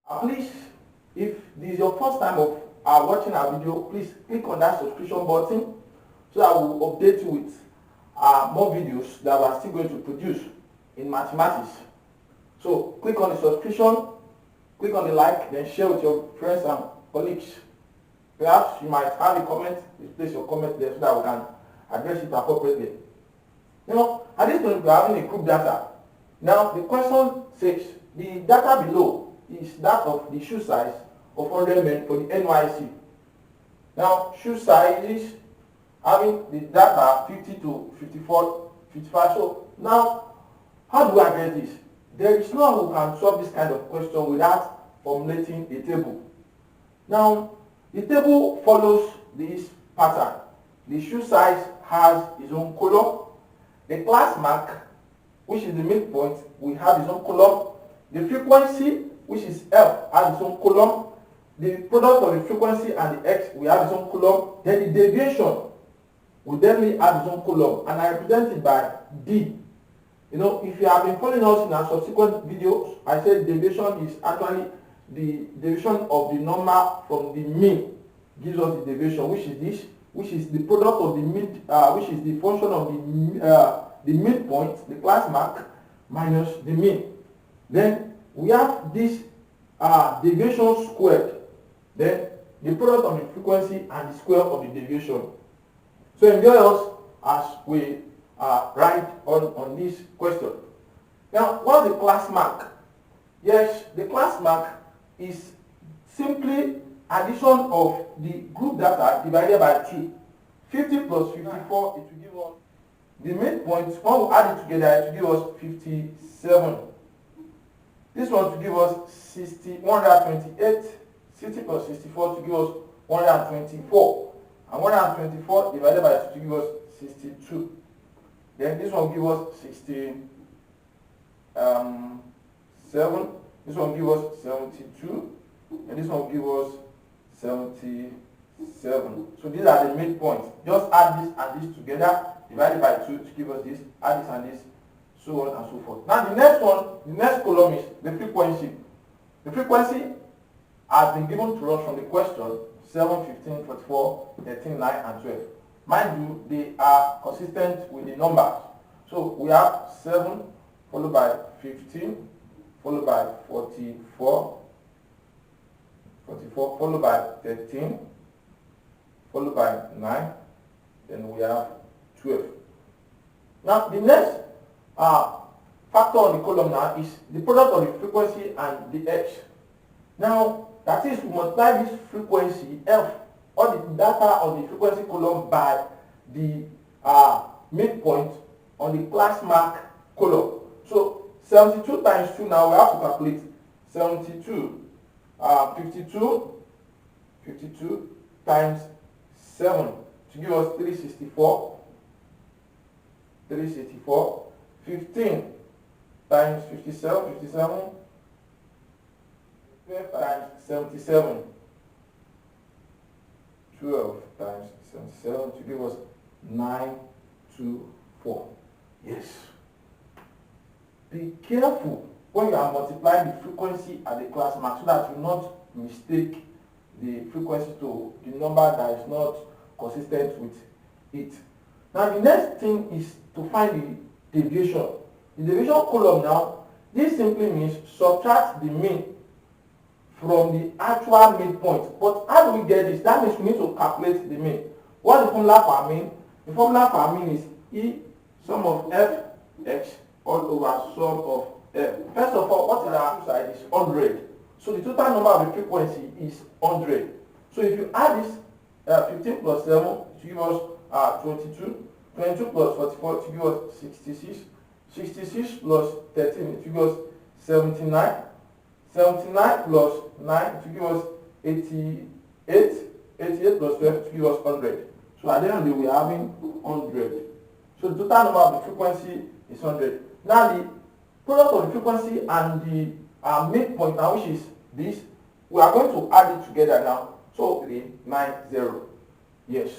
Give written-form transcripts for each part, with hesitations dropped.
Please, if this is your first time of watching our video, please click on that subscription button so that we will update you with more videos that we are still going to produce in mathematics. So click on the subscription, click on the like, then share with your friends and colleagues. Perhaps you might have a comment, please place your comment there so that we can address it appropriately. Now, at this point we are having a group data. Now the question says the data below is that of the shoe size of 100 men for the NYC. Now shoe sizes having the data 50 to 54, 55. So now how do I get this? There is no one who can solve this kind of question without formulating a table. Now the table follows this pattern. The shoe size has its own column. The class mark, which is the midpoint, will have its own column. The frequency, which is F, has its own column. The product of the frequency and the X will have its own column. Then the deviation will definitely have its own column, and I represent it by D. You know, if you have been following us in our subsequent videos, I said deviation is actually the deviation of the number from the mean gives us the deviation, which is this, which is the product of the mid, which is the function of the midpoint, the class mark, minus the mean. Then we have this deviation squared, then the product of the frequency and the square of the deviation. So enjoy us as we write on this question. Now, what's the class mark? Yes, the class mark is simply addition of the group data divided by 2. 50 plus 54, it will give us the midpoint. When we add it together, it will give us 57. This one to give us 128. 60 plus 64 to give us 124. And 124 divided by 2 to give us 62. Then this one will give us 67. This one will give us 72. And this one will give us 77. So these are the midpoints. Just add this and this together, divided by 2 to give us this, add this and this, so on and so forth. Now the next one, the next column is the frequency. The frequency has been given to us from the question 7, 15, 44, 13, 9, and 12. Mind you, they are consistent with the numbers. So we have 7 followed by 15, followed by 44, followed by 13, followed by 9, then we have 12. Now the next factor on the column now is the product of the frequency and the X. Now that is, we multiply this frequency F, or the data of the frequency column, by the midpoint on the class mark column. So 72 times 2, now we have to calculate 72. 52 times 7 to give us 364. 15 times 57. 12 times 77. 12 times 77 to give us 924. Yes. Be careful when you are multiplying the frequency at the class mark so that you not mistake the frequency to the number that is not consistent with it. Now the next thing is to find the deviation. The deviation column now, this simply means subtract the mean from the actual midpoint. But how do we get this? That means we need to calculate the mean. What's the formula for mean? The formula for mean is E sum of f x all over sum of f. First of all, what is our shoe size? Is 100. So the total number of the frequency is 100. So if you add this 15 plus 7 to give us 22. 22 plus 44 to give us 66. 66 plus 13 to give us 79. 79 plus 9 to give us 88. 88 plus 12 to give us 100. So at the end of the day, we are having 100. So the total number of the frequency is 100. Now the product of the frequency and the midpoint now, which is this, we are going to add it together now. So 390. Yes.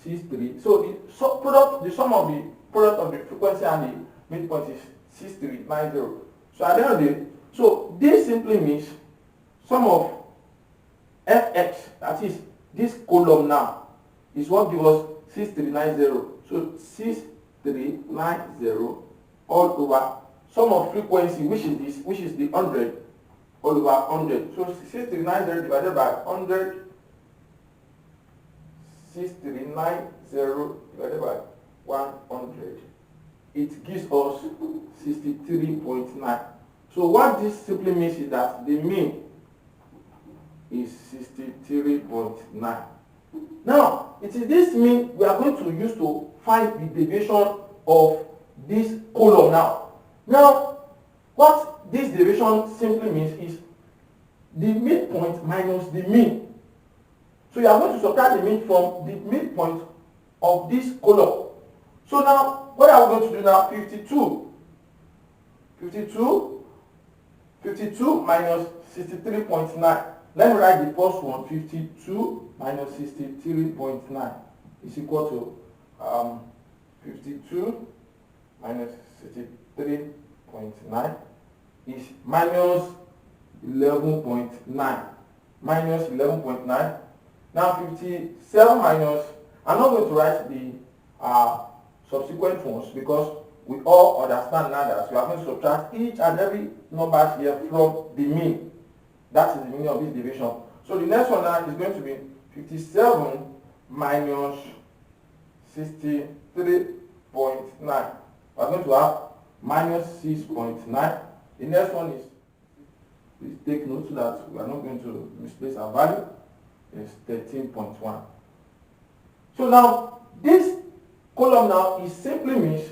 63. So the sum of the product of the frequency and the midpoint is 6390. So at the end of the day, so this simply means sum of fx, that is this column now, is what gives us 6390. So 6390 all over sum of frequency, which is this, which is the 100 all over 100. So 6390 divided by 100, 6390 divided by 100, it gives us 63.9. So what this simply means is that the mean is 63.9. Now, it is this mean we are going to use to find the deviation of this column now. Now, what this deviation simply means is the midpoint minus the mean. So you are going to subtract the mean from the midpoint of this column. So now, what are we going to do now? 52 minus 63.9. Let me write the first one. 52 minus 63.9 is equal to 52 minus 63.9 is minus 11.9. Minus 11.9. Now 57 minus, I'm not going to write the subsequent ones because we all understand now that we are going to subtract each and every number here from the mean. That is the meaning of this division. So the next one now is going to be 57 minus 63.9. We are going to have minus 6.9. The next one is, please take note so that we are not going to misplace our value, is 13.1. So now this column now is simply means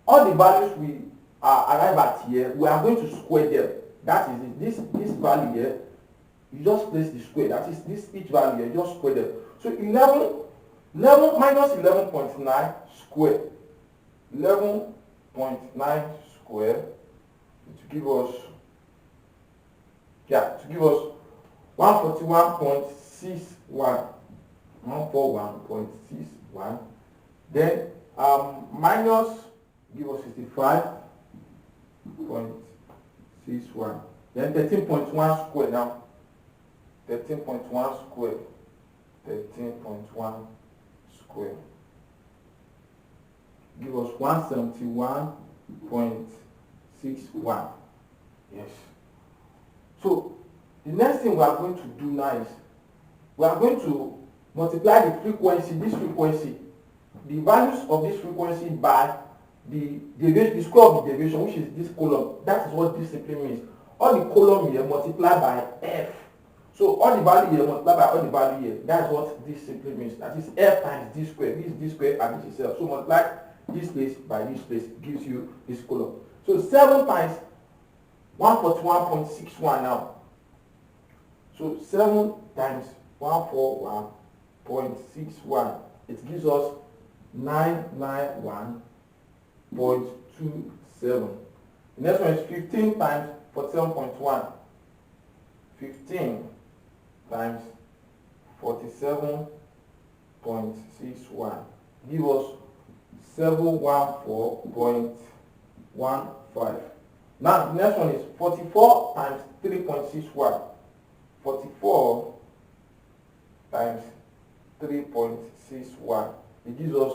all the values we arrive at here, we are going to square them. That is it. This value here, you just place the square. That is this each value here, just square them. So 11 minus 11.9 square. 11.9 square to give us 141.61. 141.61. Then minus give us 65.61. Then 13.1 square now. 13.1 square. 13.1 square. Give us 171.61. Yes. So the next thing we are going to do now is we are going to multiply the frequency, the values of this frequency by the square of the deviation, which is this column. That is what this simply means. All the column here multiplied by f. So all the value here multiplied by all the value here. That's what this simply means. That is f times d square. This is d square and this itself. So multiply this place by this place gives you this column. So 7 times 141.61 now. So 7 times 141.61. It gives us 991.27. The next one is 15 times 47.1. 15 times 47.61 give us 714.15. Now the next one is 44 times 3.61. 44 times 3.61. It gives us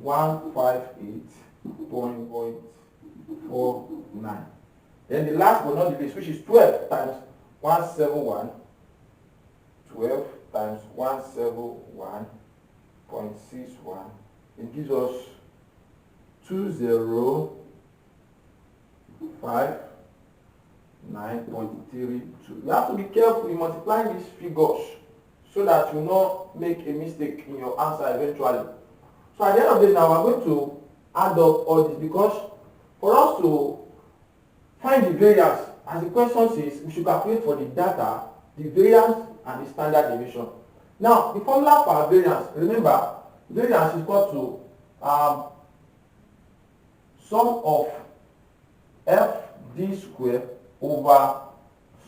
158.49. Then the last but not the least, which is 12 times 171. 12 times 171.61. It gives us 205.9.32. You have to be careful in multiplying these figures so that you not make a mistake in your answer eventually. So at the end of the day now, we're going to add up all this because for us to find the variance, as the question says, we should calculate for the data, the variance and the standard deviation. Now, the formula for variance, remember, variance is equal to sum of f d square over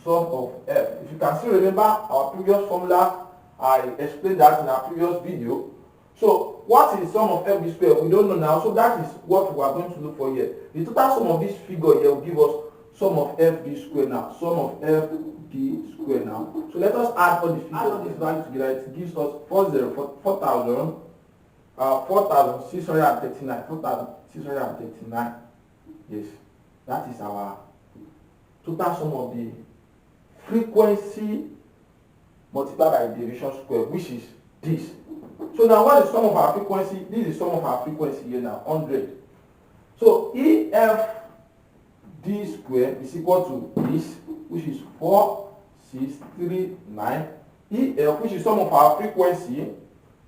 sum of f. If you can still remember our previous formula, I explained that in our previous video. So what is sum of f d square? We don't know now, so that is what we are going to look for here. The total sum of this figure here will give us sum of f d square now. Sum of f d square now So let us add all this value together. It gives us 4,639. Yes, that is our total sum of the frequency multiplied by deviation square, which is this. So now what is sum of our frequency? This is sum of our frequency here now, 100. So EFD square is equal to this, which is 4639. EF, which is sum of our frequency,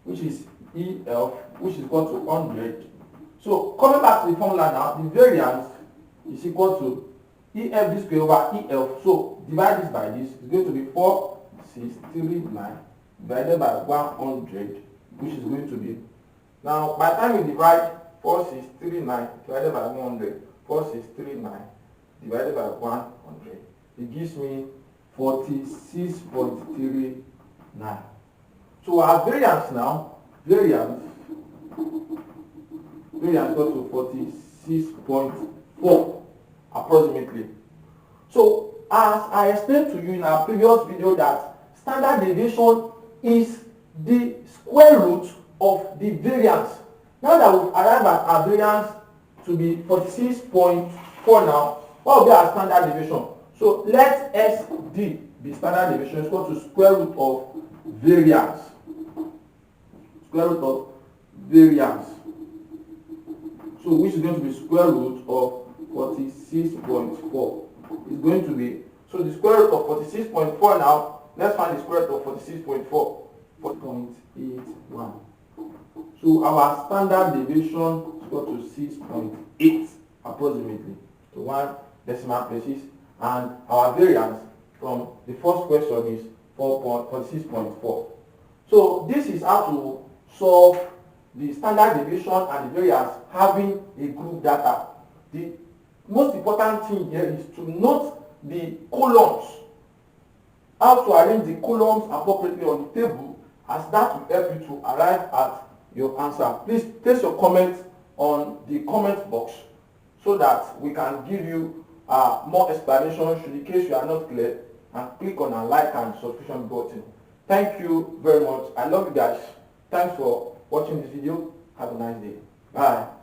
which is EF, which is equal to 100. So coming back to the formula now, the variance is equal to EFD square over EF. So divide this by this, it's going to be 4639 divided by 100, which is going to be, now by the time we divide 4639 divided by 100, 4639 divided by 100, it gives me 46.39. So our variance now, variance goes to 46.4 approximately. So as I explained to you in our previous video that standard deviation is the square root of the variance. Now that we've arrived at our variance to be 46.4 now, what will be our standard deviation? So let SD be standard deviation is equal to square root of variance. Square root of variance. So which is going to be square root of 46.4. Is going to be, so the square root of 46.4 now, let's find the square root of 46.4. 4.81. So our standard deviation is equal to 6.8 approximately. So one decimal places, and our variance from the first question is 46.4. So this is how to solve the standard deviation and the variance having a group data. The most important thing here is to note the columns, how to arrange the columns appropriately on the table, as that will help you to arrive at your answer. Please place your comments on the comment box so that we can give you more explanation should in case you are not clear, and click on our like and subscription button. Thank you very much. I love you guys. Thanks for watching this video. Have a nice day. Bye.